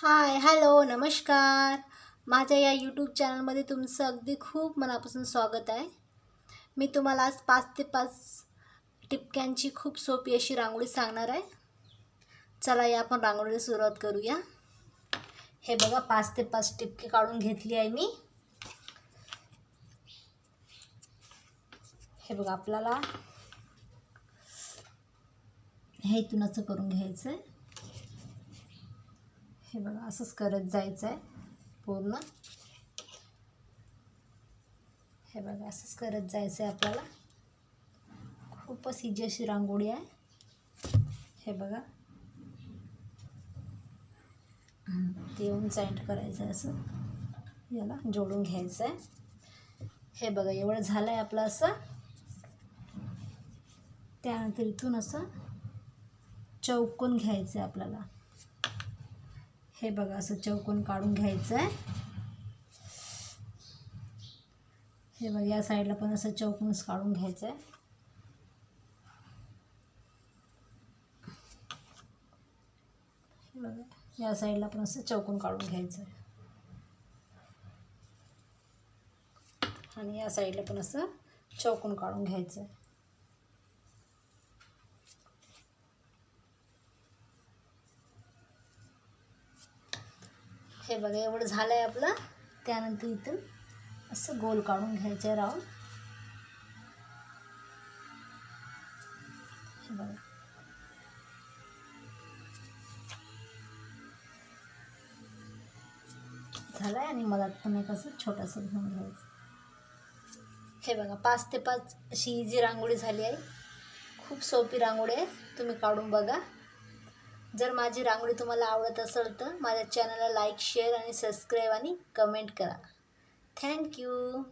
हाय, hello, नमस्कार. माझ्या या यूट्यूब चॅनलमध्ये तुमचं अगदी खूप मनापासून स्वागत आहे. मी तुम्हाला आज 5 ते 5 टिपक्यांची खूप सोपी अशी रांगोळी सांगणार आहे. चला या आपण रांगोळीला सुरुवात करूया. हे बघा 5 ते 5 टिपके काढून घेतली आहे मी. हे बघा आपल्याला हे इथून असं करून घ्यायचं आहे. हे बघा असंच करत जायचं आहे पूर्ण. हे बघा असंच करत जायचं आहे आपल्याला. खूपच इजी अशी रांगोळी आहे. हे बघा ते येऊन जॉईंट करायचं आहे, असं याला जोडून घ्यायचं आहे. हे बघा एवढं झालं आहे आपलं असं. त्यानंतर इथून असं चौकोन घ्यायचं आहे आपल्याला. हे बघा असं चौकोन काढून घ्यायचं आहे. हे बघा या साईडला पण असं चौकोनच काढून घ्यायचं आहे. हे बघा या साईडला पण असं चौकोन काढून घ्यायचं आहे आणि या साईडला पण असं चौकोन काढून घ्यायचं आहे. हे बघा एवढं झालं आहे आपलं. त्यानंतर इथून असं गोल काढून घ्यायचं आहे राऊंड. हे बघा झालं आहे आणि मधात पण एक असं छोटंसं घेऊन घ्यायचं. हे बघा 5 ते 5 अशी इझी रांगोळी झाली आहे. खूप सोपी रांगोळी आहे, तुम्ही काढून बघा. जर माझी रांगोळी तुम्हाला आवडत असेल तर माझ्या चॅनलला लाईक, शेअर आणि सबस्क्राईब आणि कमेंट करा. थँक्यू.